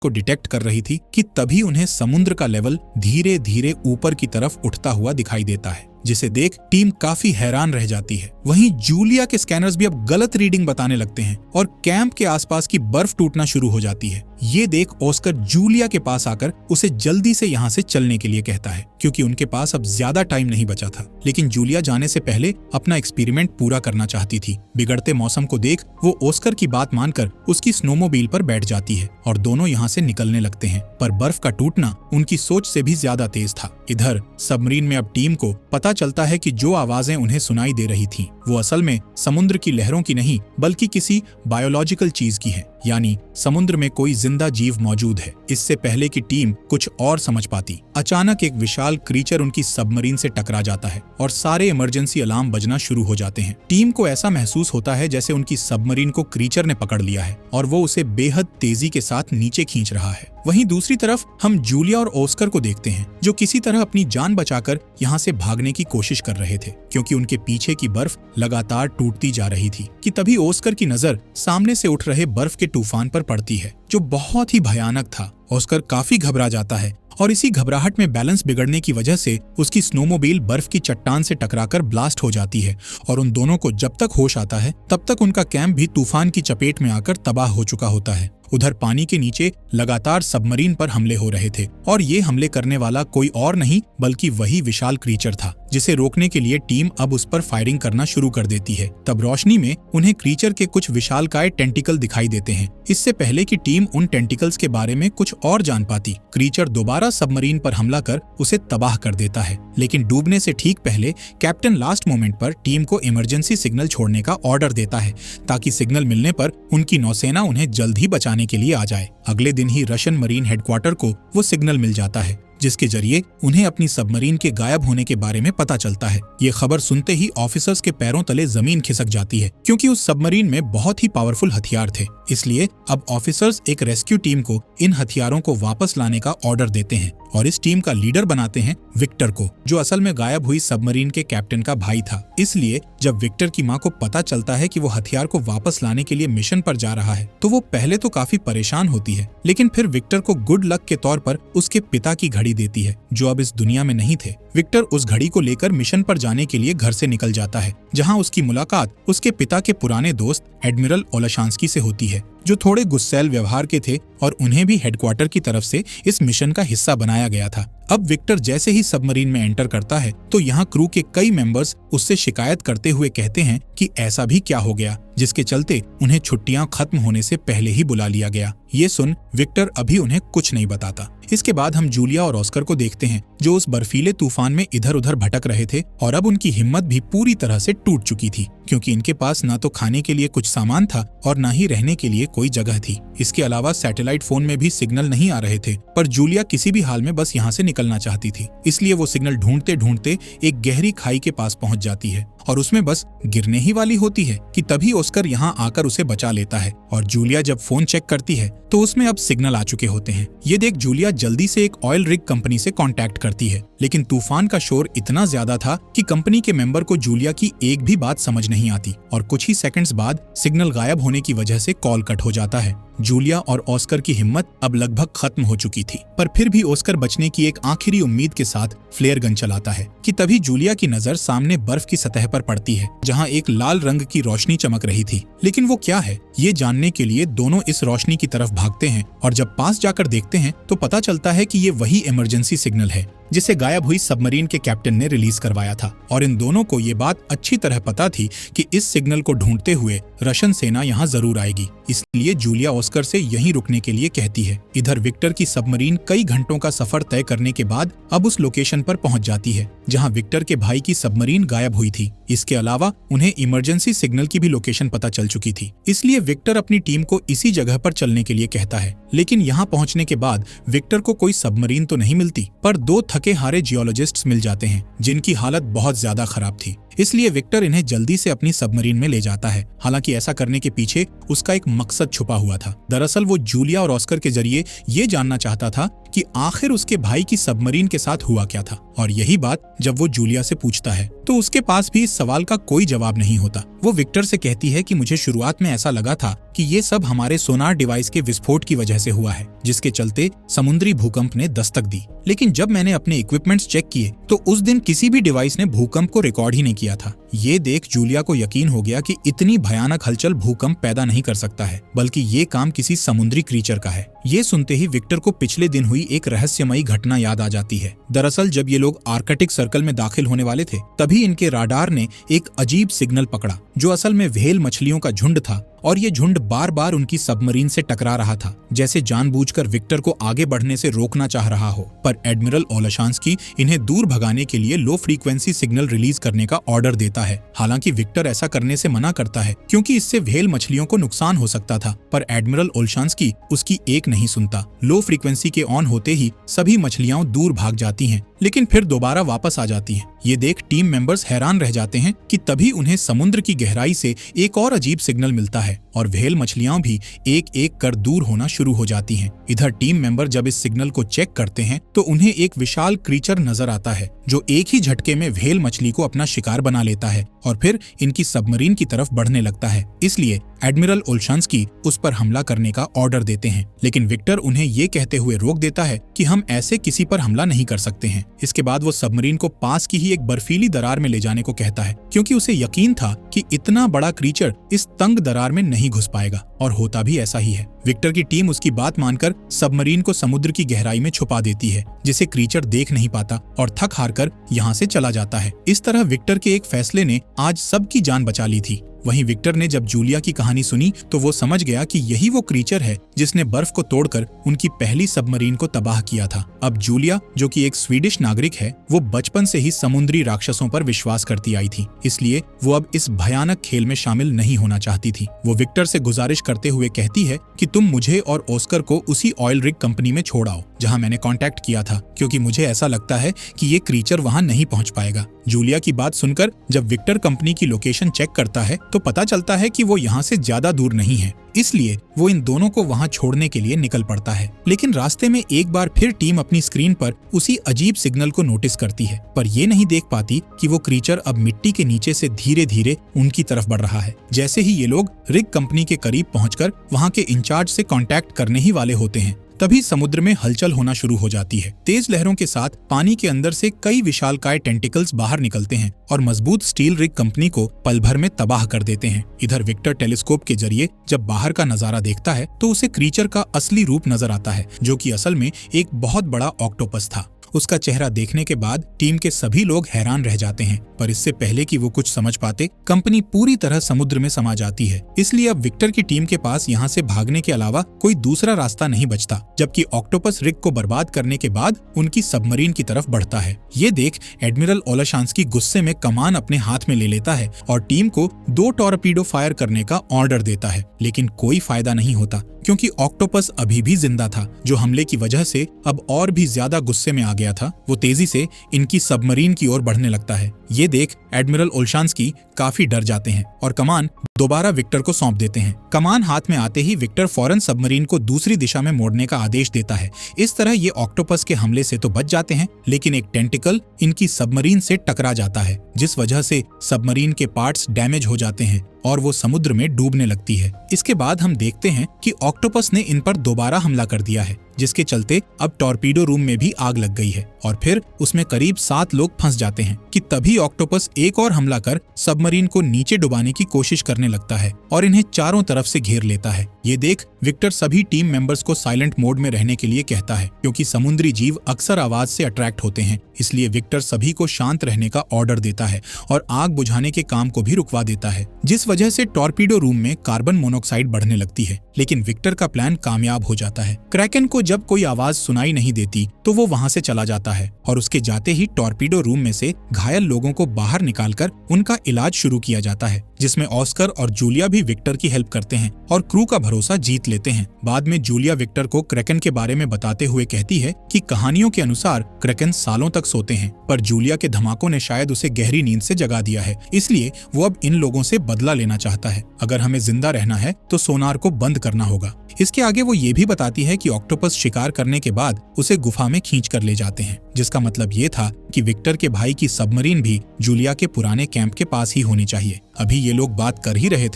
को डिटेक्ट कर रही थी कि तभी उन्हें समुद्र का लेवल धीरे धीरे ऊपर की तरफ उठता हुआ दिखाई देता है, जिसे देख टीम काफी हैरान रह जाती है। वहीं जूलिया के स्कैनर्स भी अब गलत रीडिंग बताने लगते हैं और कैंप के आसपास की बर्फ टूटना शुरू हो जाती है। ये देख ऑस्कर जूलिया के पास आकर उसे जल्दी से यहाँ से चलने के लिए कहता है, क्योंकि उनके पास अब ज्यादा टाइम नहीं बचा था। लेकिन जूलिया जाने से पहले अपना एक्सपेरिमेंट पूरा करना चाहती थी। बिगड़ते मौसम को देख वो ऑस्कर की बात मानकर उसकी स्नोमोबाइल पर बैठ जाती है और दोनों यहाँ से निकलने लगते हैं। पर बर्फ का टूटना उनकी सोच से भी ज्यादा तेज था। इधर सबमरीन में अब टीम को पता चलता है कि जो आवाजें उन्हें सुनाई दे रही थीं, वो असल में समुद्र की लहरों की नहीं बल्कि किसी बायोलॉजिकल चीज की है, यानी समुद्र में कोई जिंदा जीव मौजूद है। इससे पहले कि टीम कुछ और समझ पाती, अचानक एक विशाल क्रीचर उनकी सबमरीन से टकरा जाता है और सारे इमरजेंसी अलार्म बजना शुरू हो जाते हैं। टीम को ऐसा महसूस होता है जैसे उनकी सबमरीन को क्रीचर ने पकड़ लिया है और वो उसे बेहद तेजी के साथ नीचे खींच रहा है। वहीं दूसरी तरफ हम जूलिया और ऑस्कर को देखते हैं, जो किसी तरह अपनी जान बचाकर यहाँ से भागने की कोशिश कर रहे थे, क्योंकि उनके पीछे की बर्फ लगातार टूटती जा रही थी। कि तभी ऑस्कर की नजर सामने से उठ रहे बर्फ के तूफान पर पड़ती है, जो बहुत ही भयानक था। ऑस्कर काफी घबरा जाता है और इसी घबराहट में बैलेंस बिगड़ने की वजह से उसकी स्नोमोबाइल बर्फ की चट्टान से टकराकर ब्लास्ट हो जाती है और उन दोनों को जब तक होश आता है तब तक उनका कैंप भी तूफान की चपेट में आकर तबाह हो चुका होता है। उधर पानी के नीचे लगातार सबमरीन पर हमले हो रहे थे और ये हमले करने वाला कोई और नहीं बल्कि वही विशाल क्रीचर था, जिसे रोकने के लिए टीम अब उस पर फायरिंग करना शुरू कर देती है। तब रोशनी में उन्हें क्रीचर के कुछ विशालकाय टेंटिकल दिखाई देते हैं। इससे पहले कि टीम उन टेंटिकल्स के बारे में कुछ और जान पाती, क्रीचर दोबारा सबमरीन पर हमला कर उसे तबाह कर देता है। लेकिन डूबने से ठीक पहले कैप्टन लास्ट मोमेंट पर टीम को इमरजेंसी सिग्नल छोड़ने का ऑर्डर देता है, ताकि सिग्नल मिलने पर उनकी नौसेना उन्हें जल्द ही बचाने के लिए आ जाए। अगले दिन ही रशियन मरीन हेडक्वार्टर को वो सिग्नल मिल जाता है, जिसके जरिए उन्हें अपनी सबमरीन के गायब होने के बारे में पता चलता है। ये खबर सुनते ही ऑफिसर्स के पैरों तले जमीन खिसक जाती है, क्योंकि उस सबमरीन में बहुत ही पावरफुल हथियार थे। इसलिए अब ऑफिसर्स एक रेस्क्यू टीम को इन हथियारों को वापस लाने का ऑर्डर देते हैं और इस टीम का लीडर बनाते हैं विक्टर को, जो असल में गायब हुई सबमरीन के कैप्टन का भाई था। इसलिए जब विक्टर की माँ को पता चलता है कि वो हथियार को वापस लाने के लिए मिशन पर जा रहा है, तो वो पहले तो काफी परेशान होती है, लेकिन फिर विक्टर को गुड लक के तौर पर उसके पिता की घड़ी देती है, जो अब इस दुनिया में नहीं थे। विक्टर उस घड़ी को लेकर मिशन पर जाने के लिए घर से निकल जाता है, जहां उसकी मुलाकात उसके पिता के पुराने दोस्त एडमिरल ओलाशांस्की से होती है, जो थोड़े गुस्सैल व्यवहार के थे और उन्हें भी हेडक्वार्टर की तरफ से इस मिशन का हिस्सा बनाया गया था। अब विक्टर जैसे ही सबमरीन में एंटर करता है तो यहाँ क्रू के कई मेंबर्स उससे शिकायत करते हुए कहते हैं कि ऐसा भी क्या हो गया, जिसके चलते उन्हें छुट्टियां खत्म होने से पहले ही बुला लिया गया। ये सुन विक्टर अभी उन्हें कुछ नहीं बताता। इसके बाद हम जूलिया और ऑस्कर को देखते हैं, जो उस बर्फीले तूफान में इधर उधर भटक रहे थे और अब उनकी हिम्मत भी पूरी तरह से टूट चुकी थी, क्योंकि इनके पास ना तो खाने के लिए कुछ सामान था और ना ही रहने के लिए कोई जगह थी। इसके अलावा सैटेलाइट फोन में भी सिग्नल नहीं आ रहे थे, पर जूलिया किसी भी हाल में बस यहाँ से निकलना चाहती थी। इसलिए वो सिग्नल ढूंढते ढूंढते एक गहरी खाई के पास पहुंच जाती है और उसमें बस गिरने ही वाली होती है कि तभी ऑस्कर यहाँ आकर उसे बचा लेता है और जूलिया जब फोन चेक करती है तो उसमें अब सिग्नल आ चुके होते हैं। ये देख जूलिया जल्दी से एक ऑयल रिग कंपनी से कांटेक्ट करती है, लेकिन तूफान का शोर इतना ज्यादा था कि कंपनी के मेंबर को जूलिया की एक भी बात समझ नहीं आती और कुछ ही सेकंड्स बाद सिग्नल गायब होने की वजह से कॉल कट हो जाता है। जूलिया और ऑस्कर की हिम्मत अब लगभग खत्म हो चुकी थी, पर फिर भी ऑस्कर बचने की एक आखिरी उम्मीद के साथ फ्लेयर गन चलाता है कि तभी जूलिया की नजर सामने बर्फ की सतह पर पड़ती है, जहां एक लाल रंग की रोशनी चमक रही थी। लेकिन वो क्या है, ये जानने के लिए दोनों इस रोशनी की तरफ भागते हैं और जब पास जाकर देखते हैं तो पता चलता है कि ये वही इमरजेंसी सिग्नल है जिसे गायब हुई सबमरीन के कैप्टन ने रिलीज करवाया था। और इन दोनों को ये बात अच्छी तरह पता थी कि इस सिग्नल को ढूंढते हुए रशियन सेना यहाँ जरूर आएगी, इसलिए जूलिया ऑस्कर से यहीं रुकने के लिए कहती है। इधर विक्टर की सबमरीन कई घंटों का सफर तय करने के बाद अब उस लोकेशन पर पहुंच जाती है जहां विक्टर के भाई की सबमरीन गायब हुई थी। इसके अलावा उन्हें इमरजेंसी सिग्नल की भी लोकेशन पता चल चुकी थी, इसलिए विक्टर अपनी टीम को इसी जगह पर चलने के लिए कहता है। लेकिन यहाँ पहुंचने के बाद विक्टर को कोई सबमरीन तो नहीं मिलती, पर दो थके हारे जियोलॉजिस्ट्स मिल जाते हैं जिनकी हालत बहुत ज्यादा खराब थी। इसलिए विक्टर इन्हें जल्दी से अपनी सबमरीन में ले जाता है। हालांकि ऐसा करने के पीछे उसका एक मकसद छुपा हुआ था। दरअसल वो जूलिया और ऑस्कर के जरिए ये जानना चाहता था कि आखिर उसके भाई की सबमरीन के साथ हुआ क्या था। और यही बात जब वो जूलिया से पूछता है तो उसके पास भी इस सवाल का कोई जवाब नहीं होता। वो विक्टर से कहती है कि मुझे शुरुआत में ऐसा लगा था कि ये सब हमारे सोनार डिवाइस के विस्फोट की वजह से हुआ है, जिसके चलते समुद्री भूकंप ने दस्तक दी। लेकिन जब मैंने अपने इक्विपमेंट्स चेक किए तो उस दिन किसी भी डिवाइस ने भूकंप को रिकॉर्ड ही नहीं किया था। ये देख जूलिया को यकीन हो गया कि इतनी भयानक हलचल भूकंप पैदा नहीं कर सकता है, बल्कि ये काम किसी समुद्री क्रीचर का है। ये सुनते ही विक्टर को पिछले दिन हुई एक रहस्यमयी घटना याद आ जाती है। दरअसल जब ये लोग आर्कटिक सर्कल में दाखिल होने वाले थे, तभी इनके राडार ने एक अजीब सिग्नल पकड़ा, जो असल में व्हेल मछलियों का झुंड था। और ये झुंड बार बार उनकी सबमरीन से टकरा रहा था, जैसे जानबूझकर विक्टर को आगे बढ़ने से रोकना चाह रहा हो। पर एडमिरल ओलेशांस्की इन्हें दूर भगाने के लिए लो फ्रीक्वेंसी सिग्नल रिलीज करने का ऑर्डर देता है। हालांकि विक्टर ऐसा करने से मना करता है, क्योंकि इससे व्हेल मछलियों को नुकसान हो सकता था। पर एडमिरल ओलेशांस्की उसकी एक नहीं सुनता। लो फ्रीक्वेंसी के ऑन होते ही सभी मछलियां दूर भाग जाती हैं, लेकिन फिर दोबारा वापस आ जाती हैं। ये देख टीम मेंबर्स हैरान रह जाते हैं कि तभी उन्हें समुद्र की गहराई से एक और अजीब सिग्नल मिलता है और व्हेल मछलियां भी एक एक कर दूर होना शुरू हो जाती हैं। इधर टीम मेंबर जब इस सिग्नल को चेक करते हैं तो उन्हें एक विशाल क्रीचर नजर आता है, जो एक ही झटके में व्हेल मछली को अपना शिकार बना लेता है और फिर इनकी सबमरीन की तरफ बढ़ने लगता है। इसलिए एडमिरल ओलेशांस्की उस पर हमला करने का ऑर्डर देते हैं, लेकिन विक्टर उन्हें ये कहते हुए रोक देता है कि हम ऐसे किसी पर हमला नहीं कर सकते हैं। इसके बाद वो सबमरीन को पास की ही एक बर्फीली दरार में ले जाने को कहता है, क्योंकि उसे यकीन था कि इतना बड़ा क्रीचर इस तंग दरार में नहीं घुस पाएगा। और होता भी ऐसा ही है। विक्टर की टीम उसकी बात मानकर सबमरीन को समुद्र की गहराई में छुपा देती है, जिसे क्रीचर देख नहीं पाता और थक हार कर यहाँ से चला जाता है। इस तरह विक्टर के एक फैसले ने आज सबकी जान बचा ली थी। वहीं विक्टर ने जब जूलिया की कहानी सुनी तो वो समझ गया कि यही वो क्रीचर है जिसने बर्फ को तोड़कर उनकी पहली सबमरीन को तबाह किया था। अब जूलिया, जो कि एक स्वीडिश नागरिक है, वो बचपन से ही समुद्री राक्षसों पर विश्वास करती आई थी, इसलिए वो अब इस भयानक खेल में शामिल नहीं होना चाहती थी। वो विक्टर से गुजारिश करते हुए कहती है कि तुम मुझे और ऑस्कर को उसी ऑयल रिग कंपनी में छोड़ आओ जहां मैंने कांटेक्ट किया था, क्योंकि मुझे ऐसा लगता है कि ये क्रीचर वहां नहीं पहुंच पाएगा। जूलिया की बात सुनकर जब विक्टर कंपनी की लोकेशन चेक करता है तो पता चलता है कि वो यहाँ से ज्यादा दूर नहीं है, इसलिए वो इन दोनों को वहां छोड़ने के लिए निकल पड़ता है। लेकिन रास्ते में एक बार फिर टीम अपनी स्क्रीन पर उसी अजीब सिग्नल को नोटिस करती है, पर ये नहीं देख पाती कि वो क्रीचर अब मिट्टी के नीचे से धीरे धीरे उनकी तरफ बढ़ रहा है। जैसे ही ये लोग रिग कंपनी के करीब पहुंचकर वहां के इंचार्ज से कांटेक्ट करने ही वाले होते हैं, तभी समुद्र में हलचल होना शुरू हो जाती है। तेज लहरों के साथ पानी के अंदर से कई विशालकाय टेंटिकल्स बाहर निकलते हैं और मजबूत स्टील रिग कंपनी को पल भर में तबाह कर देते हैं। इधर विक्टर टेलीस्कोप के जरिए जब बाहर का नजारा देखता है तो उसे क्रीचर का असली रूप नजर आता है, जो कि असल में एक बहुत बड़ा ऑक्टोपस था। उसका चेहरा देखने के बाद टीम के सभी लोग हैरान रह जाते हैं, पर इससे पहले कि वो कुछ समझ पाते, कंपनी पूरी तरह समुद्र में समा जाती है। इसलिए अब विक्टर की टीम के पास यहाँ से भागने के अलावा कोई दूसरा रास्ता नहीं बचता, जबकि ऑक्टोपस रिग को बर्बाद करने के बाद उनकी सबमरीन की तरफ बढ़ता है। ये देख एडमिरल ओलेशांस्की गुस्से में कमान अपने हाथ में ले लेता है और टीम को 2 टॉर्पीडो फायर करने का ऑर्डर देता है, लेकिन कोई फायदा नहीं होता, क्योंकि ऑक्टोपस अभी भी जिंदा था, जो हमले की वजह से अब और भी ज्यादा गुस्से में आ गया था। वो तेजी से इनकी सबमरीन की ओर बढ़ने लगता है। ये देख एडमिरल ओलेशांस्की काफी डर जाते हैं और कमान दोबारा विक्टर को सौंप देते हैं। कमान हाथ में आते ही विक्टर फौरन सबमरीन को दूसरी दिशा में मोड़ने का आदेश देता है। इस तरह ये ऑक्टोपस के हमले से तो बच जाते हैं, लेकिन एक टेंटिकल इनकी सबमरीन से टकरा जाता है, जिस वजह से सबमरीन के पार्ट्स डैमेज हो जाते हैं और वो समुद्र में डूबने लगती है। इसके बाद हम देखते हैं कि ऑक्टोपस ने इन पर दोबारा हमला कर दिया है, जिसके चलते अब टॉर्पीडो रूम में भी आग लग गई है और फिर उसमें करीब 7 लोग फंस जाते हैं कि तभी ऑक्टोपस एक और हमला कर सबमरीन को नीचे डुबाने की कोशिश करने लगता है और इन्हें चारों तरफ से घेर लेता है। ये देख विक्टर सभी टीम मेंबर्स को साइलेंट मोड में रहने के लिए कहता है, क्योंकि समुद्री जीव अक्सर आवाज से अट्रैक्ट होते हैं। इसलिए विक्टर सभी को शांत रहने का ऑर्डर देता है और आग बुझाने के काम को भी रुकवा देता है, जिस वजह से टॉर्पीडो रूम में कार्बन मोनोऑक्साइड बढ़ने लगती है। लेकिन विक्टर का प्लान कामयाब हो जाता है। क्रैकन को जब कोई आवाज सुनाई नहीं देती तो वो वहां से चला जाता है और उसके जाते ही टॉर्पीडो रूम में से घायल लोगों को बाहर निकालकर उनका इलाज शुरू किया जाता है, जिसमें ऑस्कर और जूलिया भी विक्टर की हेल्प करते हैं और क्रू का भरोसा जीत लेते हैं। बाद में जूलिया विक्टर को क्रैकन के बारे में बताते हुए कहती है कि कहानियों के अनुसार क्रैकन सालों तक सोते हैं, पर जूलिया के धमाकों ने शायद उसे गहरी नींद से जगा दिया है, इसलिए वो अब इन लोगों से बदला लेना चाहता है। अगर हमें जिंदा रहना है तो सोनार को बंद करना होगा। इसके आगे वो ये भी बताती है कि ऑक्टोपस शिकार करने के बाद उसे गुफा में खींच कर ले जाते हैं, जिसका मतलब ये था कि विक्टर के भाई की सबमरीन भी जूलिया के पुराने कैंप के पास ही होनी चाहिए। अभी ये लोग बात कर ही रहे थे